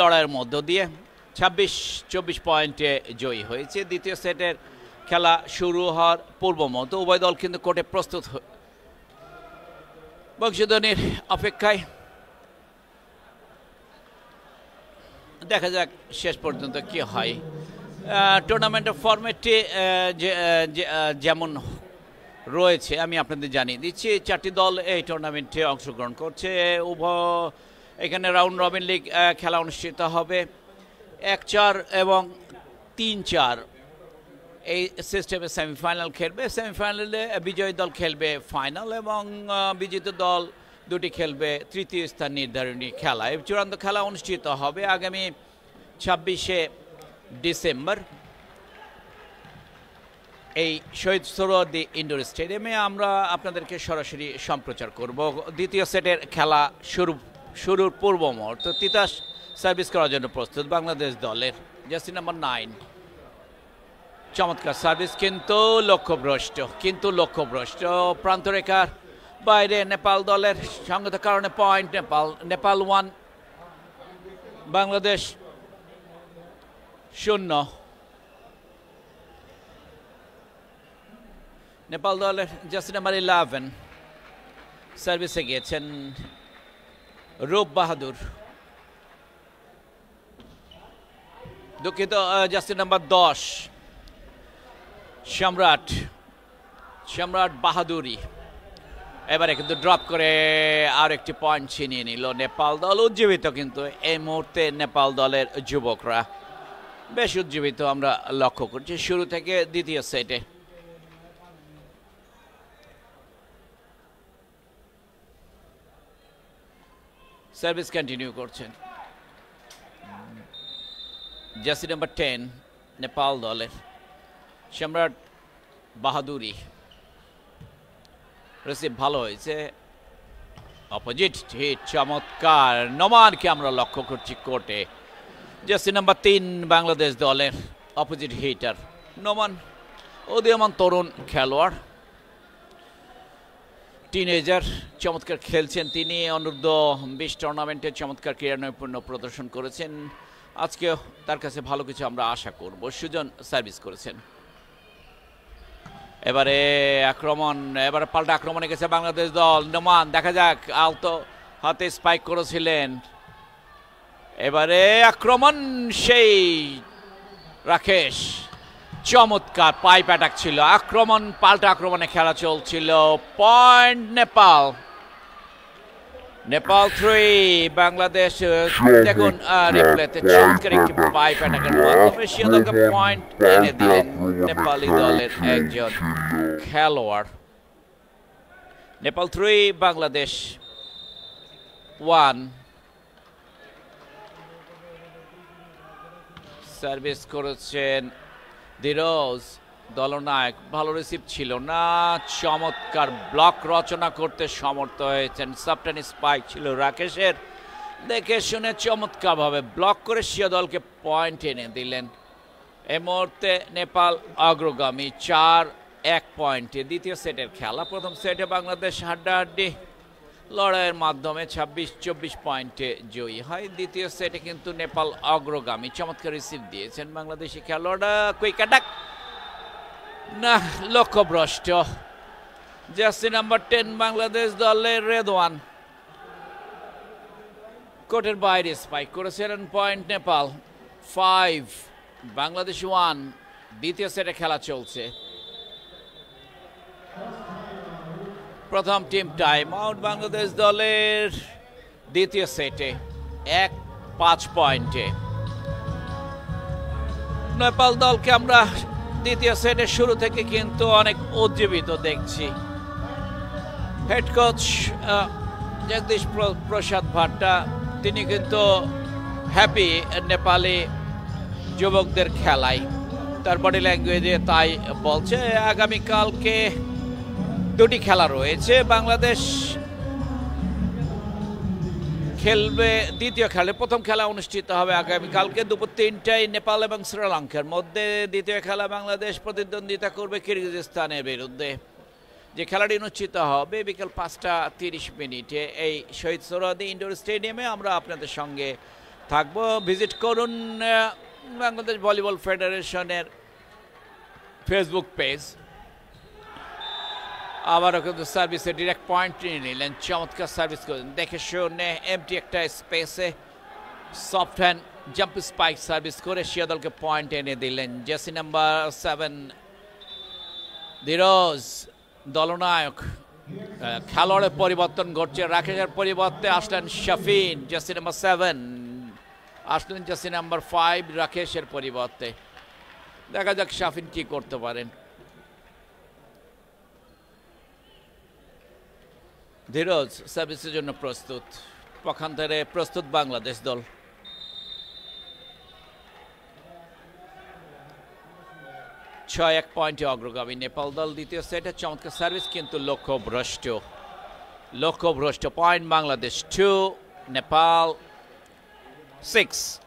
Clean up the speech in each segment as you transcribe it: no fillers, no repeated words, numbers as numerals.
লড়াইয়ের মধ্য দিয়ে 26-24 পয়েন্টে জয়ী হয়েছে। দ্বিতীয় সেটের খেলা শুরু হওয়ার পূর্ব মতো উভয় দল কিন্তু কোর্টে প্রস্তুত বংশীধ্বনির অপেক্ষায়। দেখা যাক শেষ পর্যন্ত কি হয়। টুর্নামেন্টের ফরম্যাটটি যেমন রয়েছে আমি আপনাদের জানিয়ে দিচ্ছি। 4টি দল এই টুর্নামেন্টে অংশগ্রহণ করছে। এখানে রাউন্ড রবিন লিগ খেলা অনুষ্ঠিত হবে। 1-4 এবং 3-4 এই সিস্টেমে সেমিফাইনাল খেলবে। সেমিফাইনালে বিজয়ী দল খেলবে ফাইনাল এবং বিজেতা দল দুটি খেলবে তৃতীয় স্থান নির্ধারণী খেলা। এই চূড়ান্ত খেলা অনুষ্ঠিত হবে আগামী 26শে ডিসেম্বর এই শহীদ সোহরাওয়ার্দী ইনডোর স্টেডিয়ামে। আমরা আপনাদেরকে সরাসরি সম্প্রচার করব। দ্বিতীয় সেটের খেলা শুরুর পূর্ব মুহূর্ত। তিতাস সার্ভিস করার জন্য প্রস্তুত বাংলাদেশ দলের জার্সি নাম্বার 9। চমৎকার সার্ভিস কিন্তু লক্ষ্যভ্রষ্ট প্রান্তরেখার বাইরে নেপাল দলের সঙ্গত কারণে পয়েন্ট নেপাল 1 বাংলাদেশ 0। নেপাল দলের জার্সি নাম্বার 11 সার্ভিসে গিয়েছেন রূপ বাহাদুর। দুঃখিত, জার্সি নাম্বার 10 সম্রাট বাহাদুরি। এবারে কিন্তু ড্রপ করে আর একটি পয়েন্ট ছিনিয়ে নিল নেপাল দল। উজ্জীবিত কিন্তু এই মুহূর্তে নেপাল দলের যুবকরা বেশ উজ্জীবিত আমরা লক্ষ্য করছি শুরু থেকে দ্বিতীয় সেটে। সার্ভিস কন্টিনিউ করছেন জার্সি নাম্বার 10 নেপাল দলের সম্রাট বাহাদুরি। রিসিভ ভালো হয়েছে, অপোজিট হিট চমৎকার। নোমানকে আমরা লক্ষ্য করছি কোর্টে। জার্সি নাম্বার 3 বাংলাদেশ দলের অপোজিট হিটার নোমান, উদীয়মান তরুণ খেলোয়াড়, টিনেজার, চমৎকার খেলছেন তিনি। অনূর্ধ্ব 20 টুর্নামেন্টে চমৎকার ক্রীড়া নৈপুণ্য প্রদর্শন করেছেন। আজকেও তার কাছে ভালো কিছু আমরা আশা করব। সুজন সার্ভিস করেছেন। এবারে পাল্টা আক্রমণে গেছে বাংলাদেশ দল। নোমান দেখা যাক, আলতো হাতে স্পাইক করেছিলেন। এবারে আক্রমণ সেই রাকেশ, চমৎকার পাইপ অ্যাটাক ছিল। পাল্টা আক্রমণে খেলা চলছিল। পয়েন্ট নেপাল 3 বাংলাদেশ। দেখুন রিপ্লেতে চমৎকার একটি পাইপ অ্যাটাকের মাধ্যমে শিয়াদলকে পয়েন্ট এনে দিলেন নেপালি দলের একজন খেলোয়াড়। নেপাল 3 বাংলাদেশ 1। সার্ভিস করেছেন ধীরজ দলনায়ক। ভালো রিসিভ ছিল না, চমৎকার ব্লক রচনা করতে সমর্থ হয়েছেন। সাবটেন স্পাইক ছিল রাকেশের, দেখে শুনে চমৎকারভাবে ব্লক করে শিয়া দলকে পয়েন্ট এনে দিলেন। এই মুহূর্তে নেপাল অগ্রগামী 4-1 পয়েন্টে। দ্বিতীয় সেটের খেলা। প্রথম সেটে বাংলাদেশ হাড্ডাহাড্ডি লড়াইয়ের মাধ্যমে 26-24 পয়েন্টে জয়ী হয়। দ্বিতীয় সেটে কিন্তু নেপাল অগ্রগামী। চমৎকার রিসিভ দিয়েছেন বাংলাদেশি খেলোয়াড়রা। কুইক অ্যাটাক না, লক্ষ্যভ্রষ্ট। জার্সি নাম্বার 10 বাংলাদেশ দলের রেদওয়ান কোর্টের বাইরে স্পাইক করেছিলেন। পয়েন্ট নেপাল 5 বাংলাদেশ 1। দ্বিতীয় সেটে খেলা চলছে। প্রথম টিম টাইম আউট বাংলাদেশ দলের। দ্বিতীয় সেটে 1-5 পয়েন্টে নেপাল দলকে আমরা দ্বিতীয় সেটের শুরু থেকে কিন্তু অনেক উজ্জীবিত দেখছি। হেড কোচ জগদীশ প্রসাদ ভাট্টা তিনি কিন্তু হ্যাপি নেপালি যুবকদের খেলায়। তার বডি ল্যাঙ্গুয়েজে তাই বলছে। আগামীকালকে দুটি খেলা রয়েছে। বাংলাদেশ খেলবে দ্বিতীয় খেলা। প্রথম খেলা অনুষ্ঠিত হবে আগামীকালকে দুপুর 3টায় নেপাল এবং শ্রীলঙ্কার মধ্যে। দ্বিতীয় খেলা বাংলাদেশ প্রতিদ্বন্দ্বিতা করবে কিরগিজস্তানের বিরুদ্ধে। যে খেলাটি অনুষ্ঠিত হবে বিকেল 5টা 30 মিনিটে এই শহীদ সোহরাওয়ার্দী ইনডোর স্টেডিয়ামে। আমরা আপনাদের সঙ্গে থাকবো। ভিজিট করুন বাংলাদেশ ভলিবল ফেডারেশনের ফেসবুক পেজ। আবারও কিন্তু সার্ভিসে ডিরেক্ট পয়েন্ট নিয়ে নিলেন, চমৎকার সার্ভিস করলেন দেখে শুনে। এমটি একটা স্পেসে soft hand jump spike service করে শিয়া দলকে পয়েন্ট এনে দিলেন। জার্সি নাম্বার 7 ধীরজ দলনায়ক। খেলোয়াড়ের পরিবর্তন ঘটছে, রাকেশের পরিবর্তে আসলেন শাফিন। জার্সি নাম্বার 7 আসলেন জার্সি নাম্বার 5 রাকেশের পরিবর্তে। দেখা যাক শাফিন কি করতে পারেন। ধীরজ সার্ভিসের জন্য প্রস্তুত, পক্ষান্তরে প্রস্তুত বাংলাদেশ দল। ছয় 1 পয়েন্টে অগ্রগামী নেপাল দল। দ্বিতীয় সেটে চমৎকার সার্ভিস কিন্তু লক্ষ্যভ্রষ্ট। Point Bangladesh 2 Nepal 6.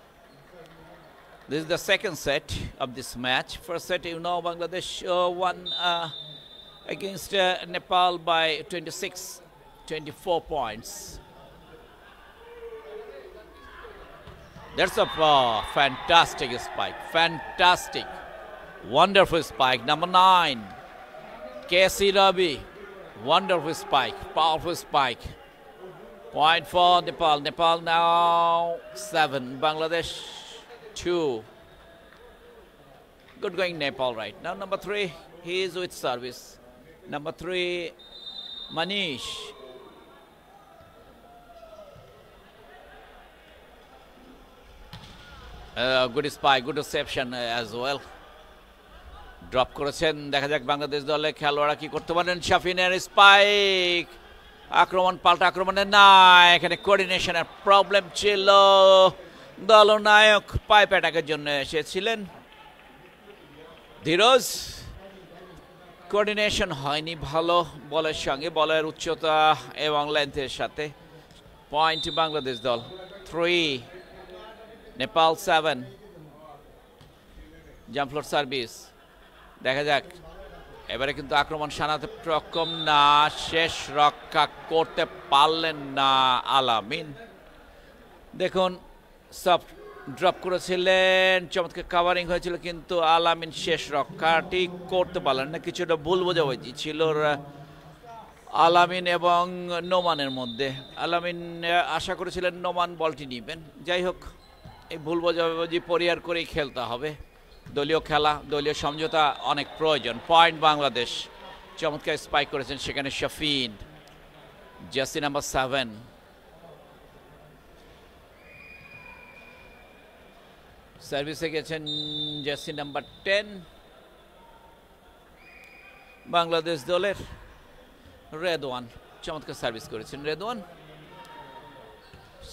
This is the second set of this match. First set, Bangladesh won against Nepal by 24 points. That's a fantastic spike. Fantastic. Wonderful spike. Number 9. KC Rabi. Wonderful spike. Powerful spike. Point for Nepal. Nepal now 7. Bangladesh 2. Good going Nepal right now. Number 3. He is with service. Number 3. Manish. Good spike. Good reception as well. Drop করেছেন। দেখা যাক বাংলাদেশ দলে খেলোয়াড়রা কি করতে পারেন। শাফিনের spike, আক্রমণ পাল্টা আক্রমণে না, এখানে কোঅর্ডিনেশনের প্রবলেম ছিল। দলনায়ক পাইপ অ্যাটাকের জন্য এসেছিলেন ধীরজ। কোঅর্ডিনেশন হয়নি ভালো বলের সঙ্গে, বলের উচ্চতা এবং লেন্থের সাথে। পয়েন্ট বাংলাদেশ দল 3 নেপাল 7। Jump floor service. দেখা যাক এবারে কিন্তু আক্রমণ সানাতে সক্ষম না, শেষ রক্ষা করতে পারলেন না আলামিন। দেখুন সব ড্রপ করেছিলেন, চমৎকার কাভারিং হয়েছিল, কিন্তু আলামিন শেষ রক্ষাটি করতে পারলেন না। কিছুটা ভুল বোঝাবুঝি ছিল আলামিন এবং নোমানের মধ্যে। আলামিন আশা করেছিলেন নোমান বলটি নেবেন। যাই হোক, এই ভুল বোঝাবুঝি পরিহার করেই খেলতে হবে। দলীয় খেলা, দলীয় সমঝোতা অনেক প্রয়োজন। পয়েন্ট বাংলাদেশ। চমৎকার স্পাইক করেছেন সেখানে শাফিন। Jersey number 7। সার্ভিসে গেছেন জার্সি নাম্বার 10 বাংলাদেশ দলের রেদওয়ান। চমৎকার সার্ভিস করেছেন রেদওয়ান।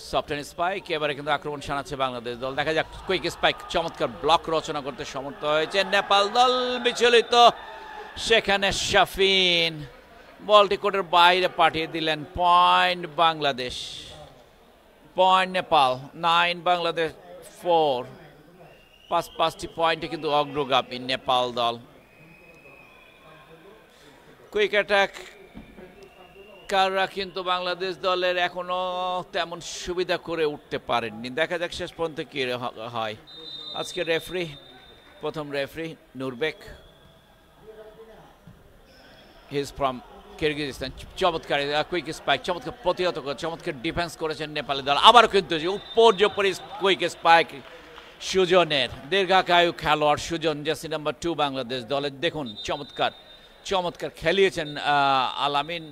Soft hand spike. এবারে কিন্তু আক্রমণ শানাচ্ছে বাংলাদেশ দল। দেখা যাক কুইক স্পাইক, চমৎকার ব্লক রচনা করতে সমর্থ হয়েছে নেপাল দল। বিচলিত সেখানে শাফিন বলটি কোর্টের বাইরে পাঠিয়ে দিলেন। পয়েন্ট বাংলাদেশ। পয়েন্ট নেপাল 9 বাংলাদেশ 4। 5টি পয়েন্টে কিন্তু অগ্রগামী নেপাল দল। কুইক অ্যাটাক কাররা কিন্তু বাংলাদেশ দলের এখনো তেমন সুবিধা করে উঠতে পারেননি। দেখা যাক শেষ পর্যন্ত কি হয়। আজকে রেফারি, প্রথম referee Nurbek, he is from Kyrgyzstan. চমৎকার কুইক স্পাইক, চমৎকার প্রতিহত করে চমৎকার ডিফেন্স করেছেন নেপালি দল। আবার কিন্তু উপর্যুপরি কুইক স্পাইক সুজনের, দীর্ঘাকায়ু খেলোয়াড় সুজন, জার্সি নাম্বার 2 বাংলাদেশ দলের। দেখুন চমৎকার খেলিয়েছেন আলামিন।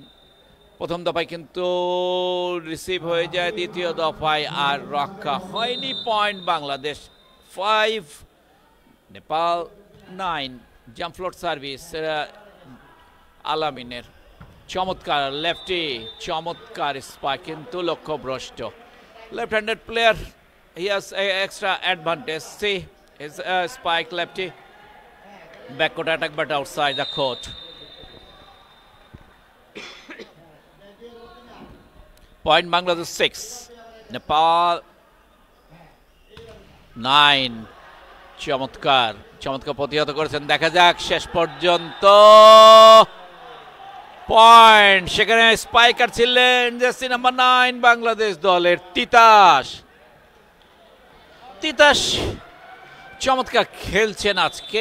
প্রথম দফায় কিন্তু রিসিভ হয়ে যায়, দ্বিতীয় দফায় আর রক্ষা হয়নি। Point Bangladesh 5 Nepal 9। Jump floor service আলামিনের। চমৎকার লেফটি, চমৎকার স্পাইক, কিন্তু লক্ষ্যভ্রষ্ট। Left handed player, he has extra advantage. See his spike lefty, backward attack but outside the court. Point Bangladesh 6, Nepal 9. চমৎকার প্রতিহত করেছেন। দেখা যাক শেষ পর্যন্ত পয়েন্ট। সেখানে স্পাইকার ছিলেন জার্সি নাম্বার 9 বাংলাদেশ দলের তিতাস। তিতাস চমৎকার খেলছেন আজকে,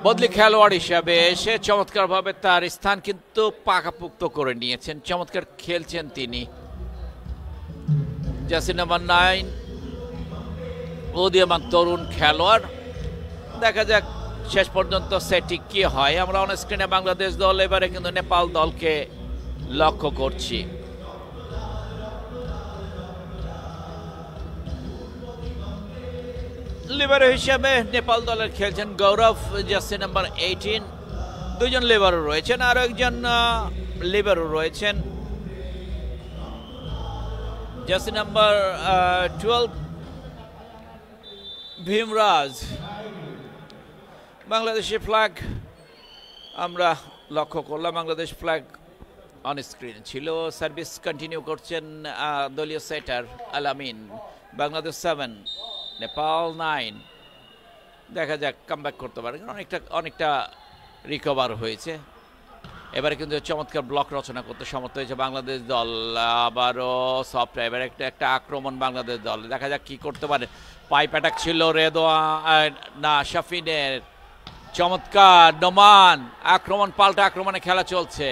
বদলি খেলোয়াড় হিসাবে এসে চমৎকারভাবে তার স্থান কিন্তু পাকাপোক্ত করে নিয়েছেন। চমৎকার খেলছেন তিনি। জার্সি নাম্বার 9 উদীয়মান তরুণ খেলোয়াড়। দেখা যাক শেষ পর্যন্ত সেটি কি হয়। আমরা অন স্ক্রিনে বাংলাদেশ দল এবারে কিন্তু নেপাল দলকে লক্ষ্য করছি। লিবারো হিসাবে নেপাল দলের খেলছেন গৌরব, জার্সি নাম্বার 18। দুজন লিবারো রয়েছেন, আরো একজন লিবারো রয়েছেন জার্সি নাম্বার 12 ভীমরাজ। বাংলাদেশের ফ্ল্যাগ আমরা লক্ষ্য করলাম, বাংলাদেশ ফ্ল্যাগ অন স্ক্রিন ছিল। সার্ভিস কন্টিনিউ করছেন দলীয় সেটার আলামিন। বাংলাদেশ 7 নেপাল 9। দেখা যাক কামব্যাক করতে পারে, অনেকটা রিকভার হয়েছে। এবারে কিন্তু চমৎকার ব্লক রচনা করতে সমর্থ হয়েছে বাংলাদেশ দল। আবারও সফট এবারে একটা আক্রমণ বাংলাদেশ দল। দেখা যাক কি করতে পারে। পাইপ অ্যাটাক ছিল না শাফিনের। চমৎকার নোমান আক্রমণ, পাল্টা আক্রমণে খেলা চলছে।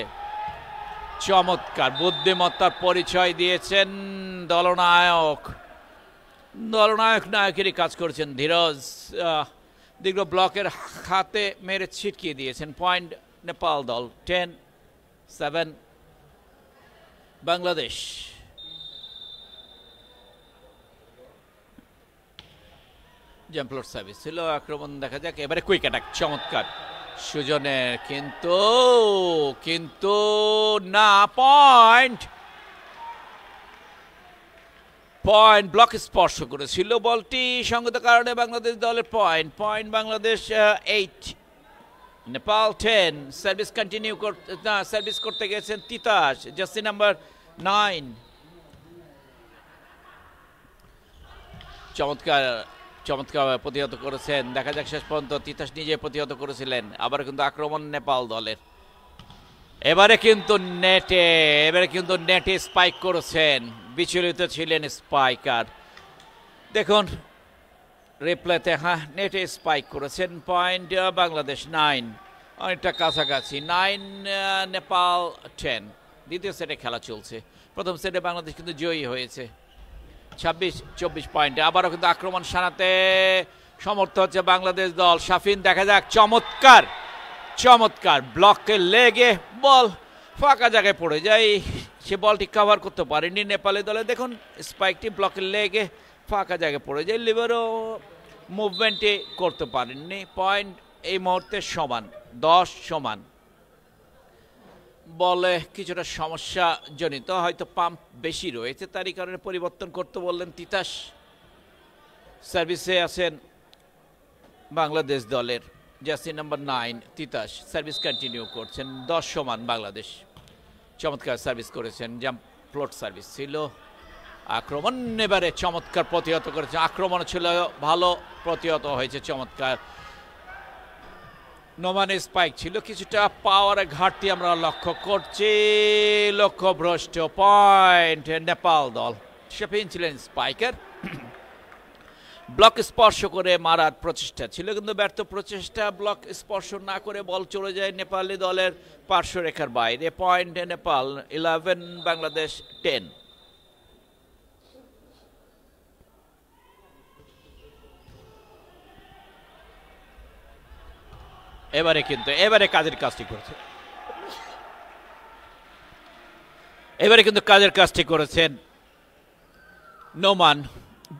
চমৎকার বুদ্ধিমত্তার পরিচয় দিয়েছেন দলনায়ক। নায়কেরই কাজ করেছেন ধীরজ। দীর্ঘ ব্লকের হাতে মেরে ছিটকিয়ে দিয়েছেন। পয়েন্ট নেপাল দল 10-7 বাংলাদেশ। জাম্পলোর সার্ভিস ছিল, আক্রমণ দেখা যাক। এবারে কুইক অ্যাটাক চমৎকার সুজনের, কিন্তু না, পয়েন্ট ব্লক স্পর্শ করেছিল বলটি, সঙ্গত কারণে বাংলাদেশ দলের point Bangladesh 8 Nepal 10। Service continue service করতে গেছেন তিতাস, জার্সি নাম্বার 9। চমৎকার প্রতিহত করেছেন। দেখা যাক শেষ পর্যন্ত তিতাস নিজে প্রতিহত করেছিলেন। আবার কিন্তু আক্রমণ নেপাল দলের। এবারে কিন্তু নেটে স্পাইক করেছেন, বিচলিত ছিলেন স্পাইকার। দেখুন রিপ্লেতে, হ্যাঁ নেটে স্পাইক করেছেন। পয়েন্ট বাংলাদেশ 9, অনেকটা কাছাকাছি। 9 নেপাল 10। দ্বিতীয় সেটে খেলা চলছে। প্রথম সেটে বাংলাদেশ কিন্তু জয়ী হয়েছে 26-24 পয়েন্টে। আবারও কিন্তু আক্রমণ সানাতে সমর্থ হচ্ছে বাংলাদেশ দল। শাফিন দেখা যাক, চমৎকার ব্লকে লেগে বল ফাঁকা জায়গায় পড়ে যায়। সে বলটি কভার করতে পারেনি নেপালি দলে। দেখুন স্পাইকটি ব্লকে লেগে ফাঁকা জায়গায় পড়ে যায়, লিবারও মুভমেন্টে করতে পারেননি। পয়েন্ট এই মুহূর্তে 10 বলে কিছুটা সমস্যা জনিত, হয়তো পাম্প বেশি রয়েছে, তারই কারণে পরিবর্তন করতে বললেন তিতাস। সার্ভিসে আছেন বাংলাদেশ দলের jersey number 9 Titas. Service continue করছেন। 10 বাংলাদেশ। চমৎকার সার্ভিস করেছেন, জাম্প ফ্লোট সার্ভিস ছিল। আক্রমণ এবারে চমৎকার প্রতিহত করেছে। আক্রমণ ছিল ভালো, প্রতিহত হয়েছে চমৎকার। নোমানের স্পাইক ছিল, কিছুটা পাওয়ারের ঘাটতি আমরা লক্ষ্য করছি। লক্ষ্যভ্রষ্ট। পয়েন্ট নেপাল দল। শাফিন ছিলেন স্পাইকার। ব্লক স্পর্শ করে মারার প্রচেষ্টা ছিল, কিন্তু ব্যর্থ প্রচেষ্টা। ব্লক স্পর্শ না করে বল চলে যায় নেপালি দলের পার্শ্বরেখার বাইরে। পয়েন্ট নেপাল 11 বাংলাদেশ 10। এবারে কাজের কাজটি করেছে। এবারে কিন্তু কাজের কাজটি করেছেন নোমান।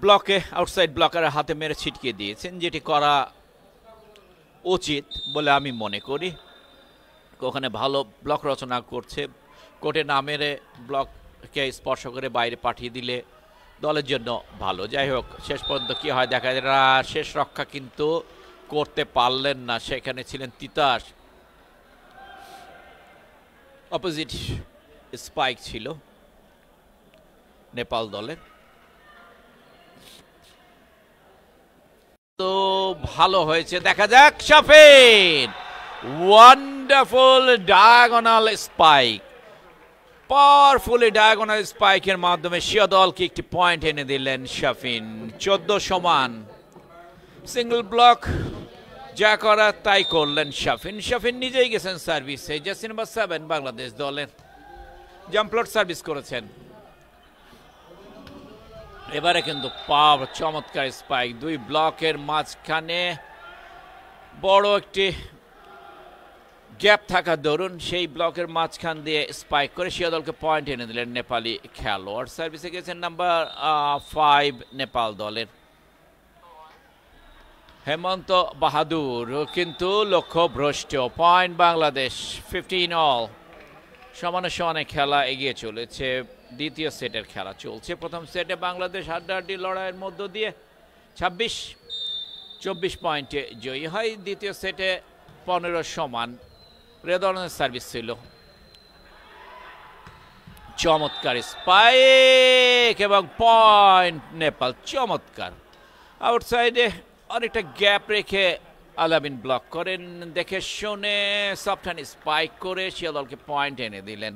ব্লকে আউটসাইড ব্লকারের হাতে মেরে ছিটকিয়ে দিয়েছেন, যেটি করা উচিত বলে আমি মনে করি। ওখানে ভালো ব্লক রচনা করছে, কোর্টে না মেরে ব্লককে স্পর্শ করে বাইরে পাঠিয়ে দিলে দলের জন্য ভালো। যাই হোক, শেষ পর্যন্ত কি হয় দেখা যায়। শেষ রক্ষা কিন্তু করতে পারলেন না, সেখানে ছিলেন তিতাস। অপোজিট স্পাইক ছিল নেপাল দলের। তো ভালো হয়েছে, দেখা যাক। Shafin wonderful diagonal spike. Powerfully diagonal স্পাইকের মাধ্যমে শিয়া দলকে একটি পয়েন্ট এনে দিলেন শাফিন। 14 সমান। সিঙ্গল ব্লক যা করা তাই করলেন শাফিন। শাফিন নিজেই গেছেন সার্ভিসে। জার্সি নাম্বার 7 বাংলাদেশ দলের জাম্পলট সার্ভিস করেছেন। এবারে কিন্তু চমৎকার স্পাইক, 2 ব্লকের মাঝখানে বড় একটি গ্যাপ থাকা দরুন সেই ব্লকের মাঝখান দিয়ে স্পাইক করে শিয়া দলকে পয়েন্ট এনে দিলেন নেপালি খেলোয়াড়। সার্ভিসে গেছেন নাম্বার 5 নেপাল দলের হেমন্ত বাহাদুর, কিন্তু লক্ষ্য ভ্রষ্ট। Point Bangladesh, 15 all. সমানে সমানে খেলা এগিয়ে চলেছে। দ্বিতীয় সেটের খেলা চলছে। প্রথম সেটে বাংলাদেশ হাড্ডাহাড্ডি লড়াইয়ের মধ্য দিয়ে 26-24 পয়েন্টে জয়ী হয়। দ্বিতীয় সেটে 15 সমান। রেদনের সার্ভিস ছিল। চমৎকার স্পাইক এবং পয়েন্ট নেপাল। চমৎকার আউটসাইডে অনেকটা গ্যাপ রেখে আলামিন ব্লক করেন। দেখে শুনে সফটহ্যান্ড স্পাইক করে শিয়া দলকে পয়েন্ট এনে দিলেন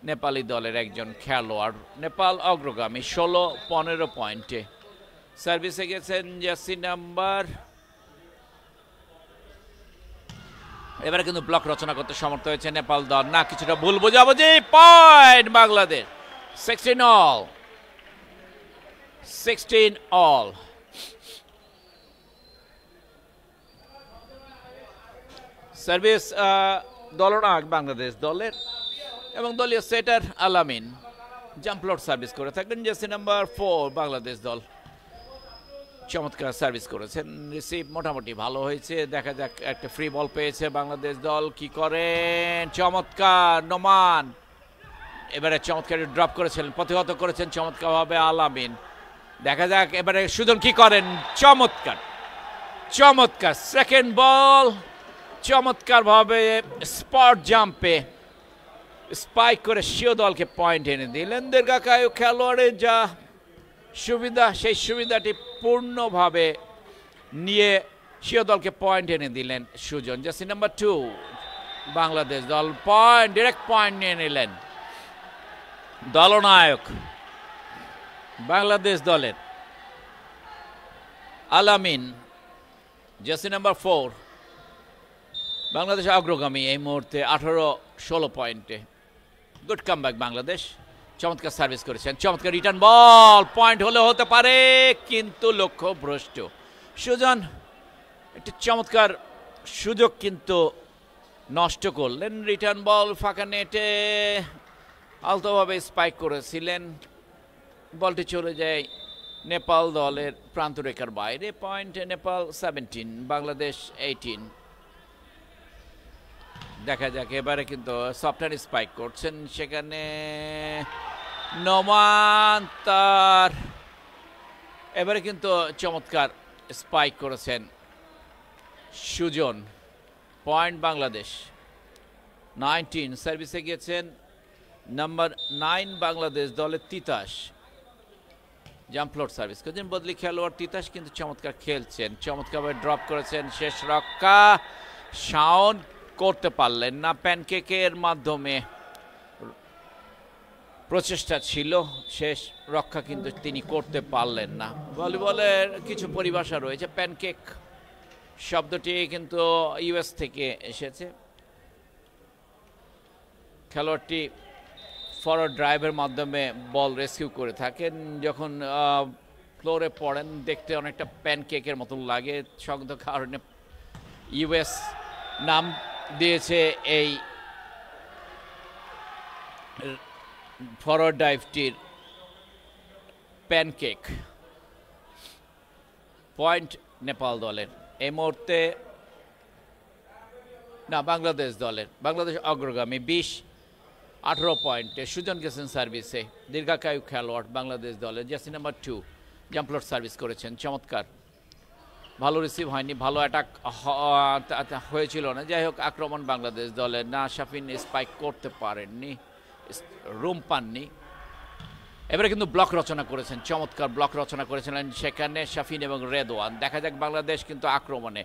নেপালি দলের একজন খেলোয়াড়। নেপাল অগ্রগামী 16-15 পয়েন্টে। সার্ভিসে গেছেন জার্সি নাম্বার, এবারে কিন্তু ব্লক রচনা করতে সমর্থ হয়েছে নেপাল দল। না, কিছুটা ভুল বোঝাবুঝি। Point Bangladesh, 16 all. 16 all. Service দলনায়ক বাংলাদেশ দলের এবং দলীয় সেটার আলামিন জাম্পলট সার্ভিস করে থাকেন। জার্সি নাম্বার 4 বাংলাদেশ দল চমৎকার সার্ভিস করেছেন। রিসিভ মোটামুটি ভালো হয়েছে। দেখা যাক, একটা ফ্রি বল পেয়েছে বাংলাদেশ দল। কি করেন? চমৎকার নোমান। এবারে চমৎকার ড্রপ করেছিলেন, প্রতিহত করেছেন চমৎকারভাবে আলামিন। দেখা যাক এবারে সুজন কি করেন। চমৎকার চমৎকার সেকেন্ড বল, চমৎকারভাবে স্পট জাম্পে স্পাইক করে শিও দলকে পয়েন্ট এনে দিলেন। দীর্ঘাকায়ু খেলোয়াড়ের যা সুবিধা, সেই সুবিধাটি পূর্ণভাবে নিয়ে শিও দলকে পয়েন্ট এনে দিলেন সুজন। জার্সি নাম্বার 2 বাংলাদেশ দল পয়েন্ট, ডিরেক্ট পয়েন্ট নিয়ে নিলেন। দলনায়ক বাংলাদেশ দলের আলামিন, জার্সি নাম্বার 4 বাংলাদেশ অগ্রগামী এই মুহূর্তে 18-16 পয়েন্টে। Good comeback Bangladesh. চমৎকার সার্ভিস করেছেন, চমৎকার রিটার্ন বল। পয়েন্ট হলে হতে পারে, কিন্তু লক্ষ্য ভ্রষ্ট। সুজন একটি চমৎকার সুযোগ কিন্তু নষ্ট করলেন। রিটার্ন বল ফাঁকা নেটে আলতোভাবে স্পাইক করেছিলেন। বলটি চলে যায় নেপাল দলের প্রান্তরেখার বাইরে। পয়েন্ট নেপাল 17, বাংলাদেশ 18। দেখা যাক এবারে কিন্তু সফটহ্যান্ড স্পাইক করছেন সেখানে নোমান তার। এবারে কিন্তু চমৎকার স্পাইক করেছেন সুজন। পয়েন্ট বাংলাদেশ 19। সার্ভিসে গিয়েছেন নাম্বার 9 বাংলাদেশ দলের তিতাস। জাম্পলট সার্ভিস করেছেন বদলি খেলোয়াড় তিতাস, কিন্তু চমৎকার খেলছেন। চমৎকারভাবে ড্রপ করেছেন। শেষ রক্ষা শাওন করতে পারলেন না। প্যানকেকের মাধ্যমে প্রচেষ্টা ছিল, শেষ রক্ষা কিন্তু তিনি করতে পারলেন না। ভলিবলের কিছু পরিভাষা রয়েছে। প্যানকেক শব্দটি কিন্তু ইউএস থেকে এসেছে। খেলোয়াড়টি ফরওয়ার্ড ড্রাইভের মাধ্যমে বল রেস্কিউ করে থাকেন। যখন ফ্লোরে পড়েন দেখতে অনেকটা প্যানকেকের মতন লাগে, সংগত কারণে ইউএস নাম দিয়েছে এই ফরওয়ার্ড ড্রাইভটির প্যানকেক। পয়েন্ট নেপাল দলের এই মুহূর্তে, না বাংলাদেশ দলের। বাংলাদেশ অগ্রগামী 20-18 পয়েন্টে। সুজন গেছেন সার্ভিসে। দীর্ঘাকায়ু খেলোয়াড় বাংলাদেশ দলের। জার্সি নাম্বার 2 জাম্পলট সার্ভিস করেছেন। চমৎকার, ভালো রিসিভ হয়নি, ভালো অ্যাটাক হয়েছিল না। যাই হোক, আক্রমণ বাংলাদেশ দলের। না, শাফিন স্পাইক করতে পারেননি, রুম পাননি। এবারে কিন্তু ব্লক রচনা করেছেন, চমৎকার ব্লক রচনা করেছিলেন সেখানে শাফিন এবং রেদওয়ান। দেখা যাক বাংলাদেশ কিন্তু আক্রমণে,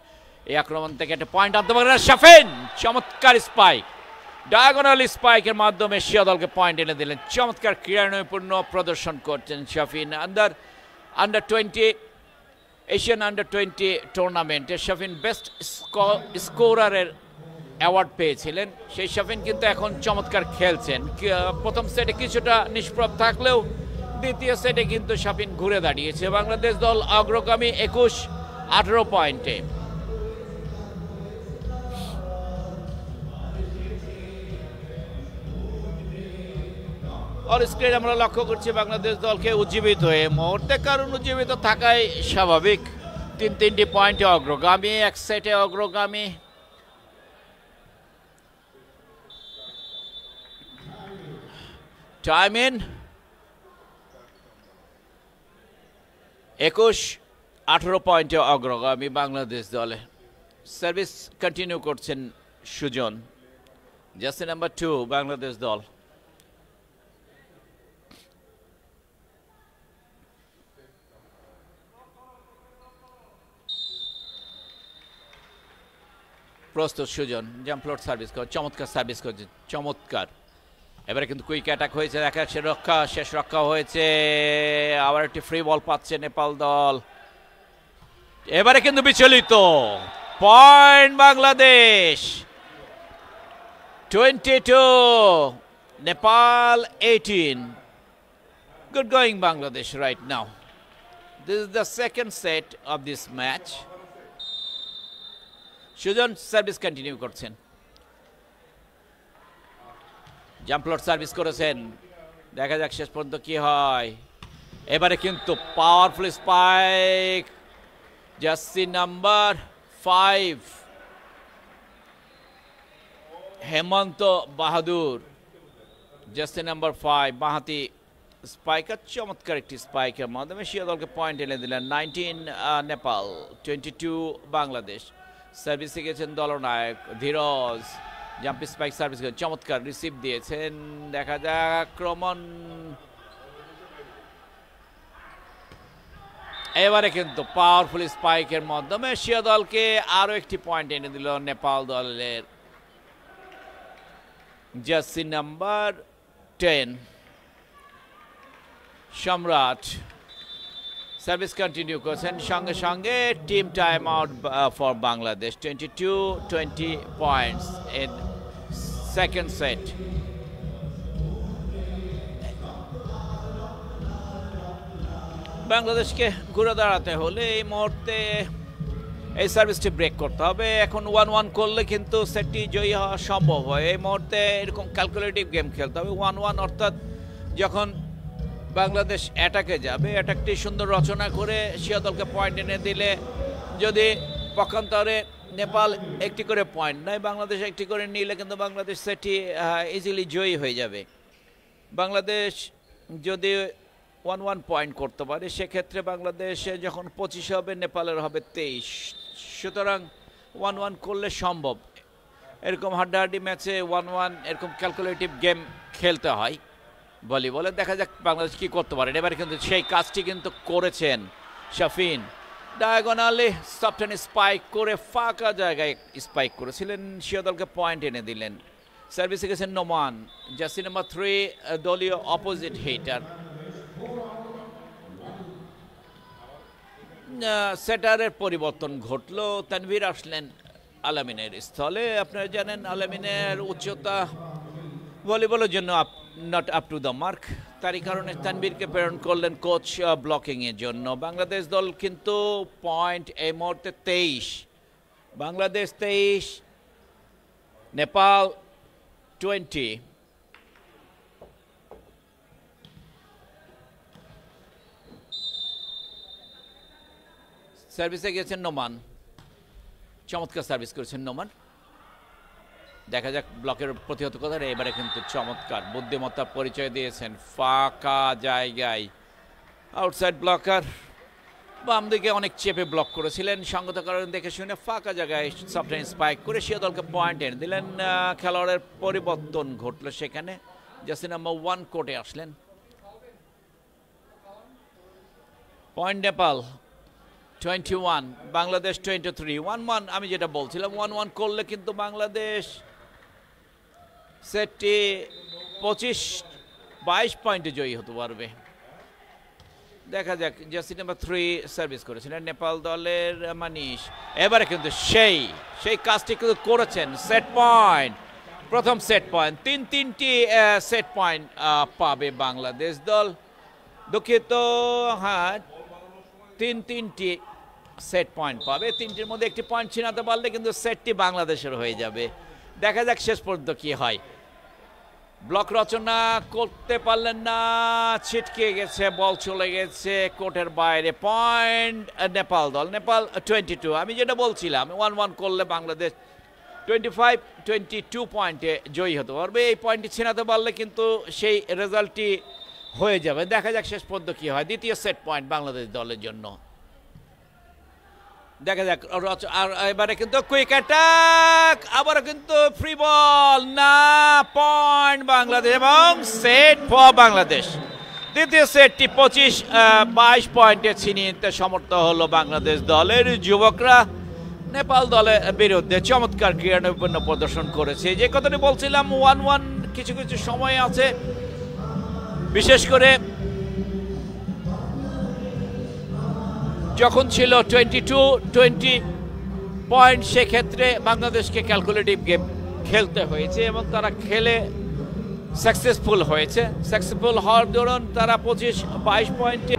এই আক্রমণ থেকে একটা পয়েন্ট আনতে পারে শাফিন। চমৎকার স্পাইক, ডায়াগোনাল স্পাইকের মাধ্যমে এশিয়া দলকে পয়েন্ট এনে দিলেন। চমৎকার ক্রীড়ানৈপুণ্য প্রদর্শন করছেন শাফিন। আন্ডার 20 এশিয়ান আন্ডার 20 টুর্নামেন্টে শাফিন বেস্ট স্কোরারের অ্যাওয়ার্ড পেয়েছিলেন। সেই শাফিন কিন্তু এখন চমৎকার খেলছেন। প্রথম সেটে কিছুটা নিষ্প্রভ থাকলেও দ্বিতীয় সেটে কিন্তু শাফিন ঘুরে দাঁড়িয়েছে। বাংলাদেশ দল অগ্রগামী 21-18 পয়েন্টে। অল স্ক্রিন আমরা লক্ষ্য করছি বাংলাদেশ দলকে উজ্জীবিত হয়ে মুহূর্তে, কারণ উজ্জীবিত থাকাই স্বাভাবিক। 3 পয়েন্টে অগ্রগামী, এক সেটে অগ্রগামী। টাইম ইন 21-18 পয়েন্টে অগ্রগামী বাংলাদেশ দলে। সার্ভিস কন্টিনিউ করছেন সুজন, জার্সি নাম্বার 2 বাংলাদেশ দল। প্রস্তুত সুজন, জাম্পলট সার্ভিস করে চমৎকার সার্ভিস করছে, চমৎকার। এবারে কিন্তু কুইক অ্যাটাক হয়েছে, শেষ রক্ষা হয়েছে। আবার একটি ফ্রি বল পাচ্ছে নেপাল দল। এবারে কিন্তু বিচলিত, point Bangladesh 22, Nepal 18. Good going Bangladesh right now. This is the second set of this match. Sujan service continue করছেন, জাম্পলট সার্ভিস করেছেন। দেখা যাক শেষ পর্যন্ত কি হয়। এবারে কিন্তু পাওয়ারফুল স্পাইক, জার্সি নাম্বার 5 হেমন্ত বাহাদুর, জার্সি নাম্বার 5 বাঁহাতি স্পাইকার। চমৎকার একটি স্পাইকের মাধ্যমে এশিয়া দলকে পয়েন্ট এনে দিলেন। 19 নেপাল, 22 বাংলাদেশ। সার্ভিসে গেছেন দলনায়ক ধীরজ, জাম্পি স্পাইক সার্ভিস করে চমৎকার রিসিভ দিয়েছেন। দেখা যাক আক্রমণ। এবারে কিন্তু পাওয়ারফুল স্পাইকের মাধ্যমে এশিয়া দলকে আরো একটি পয়েন্ট এনে দিল নেপাল দলের জার্সি নাম্বার 10 সম্রাট। সার্ভিস কন্টিনিউ করছেন, সঙ্গে সঙ্গে team time out for Bangladesh. 22-20 points in second set. বাংলাদেশকে ঘুরে দাঁড়াতে হলে এই মুহূর্তে এই সার্ভিসটি ব্রেক করতে হবে। এখন 1-1 করলে কিন্তু সেটটি জয়ী হওয়া সম্ভব হয়। এই মুহূর্তে এরকম ক্যালকুলেটিভ গেম খেলতে হবে। 1-1 অর্থাৎ যখন বাংলাদেশ অ্যাটাকে যাবে, অ্যাটাকটি সুন্দর রচনা করে এশিয়া দলকে পয়েন্ট এনে দিলে, যদি পক্ষান্তরে নেপাল একটি করে পয়েন্ট নেয়, বাংলাদেশ একটি করে নিলে কিন্তু বাংলাদেশ সেটি ইজিলি জয়ী হয়ে যাবে। বাংলাদেশ যদি 1-1 পয়েন্ট করতে পারে, সেক্ষেত্রে বাংলাদেশে যখন 25 হবে, নেপালের হবে 23। সুতরাং 1-1 করলে সম্ভব। এরকম হাড্ডাহাড্ডি ম্যাচে 1-1 এরকম ক্যালকুলেটিভ গেম খেলতে হয় ভলিবলে। দেখা যাক বাংলাদেশ কি করতে পারে। এবারে কিন্তু সেই কাজটি কিন্তু করেছেন শাফিন। ডায়াগোনালি সফটেন স্পাইক করে ফাঁকা জায়গায় স্পাইক করেছিলেন, এশিয়া দলকে পয়েন্ট এনে দিলেন। সার্ভিসে গেছেন নোমান, জার্সি নাম্বার 3 দলীয় অপোজিট হিটার। সেটারের পরিবর্তন ঘটলো, তানভীর আসলেন আলামিনের স্থলে। আপনারা জানেন আলামিনের উচ্চতা ভলিবলের জন্য not up to the mark, তারই কারণে তানভীরকে প্রেরণ করলেন কোচ ব্লকিংয়ের জন্য। বাংলাদেশ দল কিন্তু পয়েন্ট এই মুহূর্তে 23, বাংলাদেশ 23, নেপাল 20। সার্ভিসে গেছেন নোমান, চমৎকার সার্ভিস করেছেন নোমান। দেখা যাক ব্লকের প্রতিহত কথা। এবারে কিন্তু চমৎকার বুদ্ধিমত্তার পরিচয় দিয়েছেন, ফাঁকা জায়গায় আউটসাইড ব্লকার বাম দিকে অনেক চেপে ব্লক করেছিলেন, সঙ্গত কারণ দেখে শুনে ফাঁকা জায়গায় সফটেন স্পাইক করে এশিয়া দলকে পয়েন্ট এনে দিলেন। খেলোয়াড়ের পরিবর্তন ঘটলো সেখানে, জার্সি নাম্বার 1 কোর্টে আসলেন। পয়েন্ট নেপাল 21, বাংলাদেশ 23। 1-1 আমি যেটা বলছিলাম, 1-1 করলে কিন্তু বাংলাদেশ সেটটি 25-22 পয়েন্টে জয়ী হতে পারবে। দেখা যাক, জার্সি নাম্বার 3 সার্ভিস করেছিলেন নেপাল দলের মানিশ। এবারে কিন্তু সেই কাজটি কিন্তু করেছেন। সেট পয়েন্ট, প্রথম সেট পয়েন্ট। তিনটি সেট পয়েন্ট পাবে বাংলাদেশ দল। দুঃখিত, হ্যাঁ, তিনটি সেট পয়েন্ট পাবে। তিনটির মধ্যে একটি পয়েন্ট ছিনাতে পারলে কিন্তু সেটটি বাংলাদেশের হয়ে যাবে। দেখা যাক শেষ পর্যন্ত কি হয়। ব্লক রচনা করতে পারলেন না, ছিটকে গেছে, বল চলে গেছে কোর্টের বাইরে। পয়েন্ট নেপাল দল। নেপাল 22। আমি যেটা বলছিলাম 1-1 করলে বাংলাদেশ 25-22 পয়েন্টে জয়ী হতে পারবে। এই পয়েন্টটি ছিনাতে পারলে কিন্তু সেই রেজাল্টটি হয়ে যাবে। দেখা যাক শেষ পর্যন্ত কি হয়। দ্বিতীয় সেট পয়েন্ট বাংলাদেশ দলের জন্য। দেখা যাক, আর এবারে কিন্তু কুইক অ্যাটাক, আবারও কিন্তু ফ্রি বল না, পয়েন্ট বাংলাদেশ এবং সেট ফর বাংলাদেশ। দ্বিতীয় সেটটি 25-22 পয়েন্টে ছিনিয়ে নিতে সমর্থ হলো বাংলাদেশ দলের যুবকরা। নেপাল দলের বিরুদ্ধে চমৎকার ক্রীড়ানৈপুণ্য প্রদর্শন করেছে। যে কথাটি বলছিলাম, 1-1 কিছু কিছু সময় আছে, বিশেষ করে যখন ছিল 22-20 পয়েন্ট, সেক্ষেত্রে বাংলাদেশকে ক্যালকুলেটিভ গেম খেলতে হয়েছে এবং তারা খেলে সাকসেসফুল হয়েছে। সাকসেসফুল হওয়ার দরুন তারা 25-22 পয়েন্টে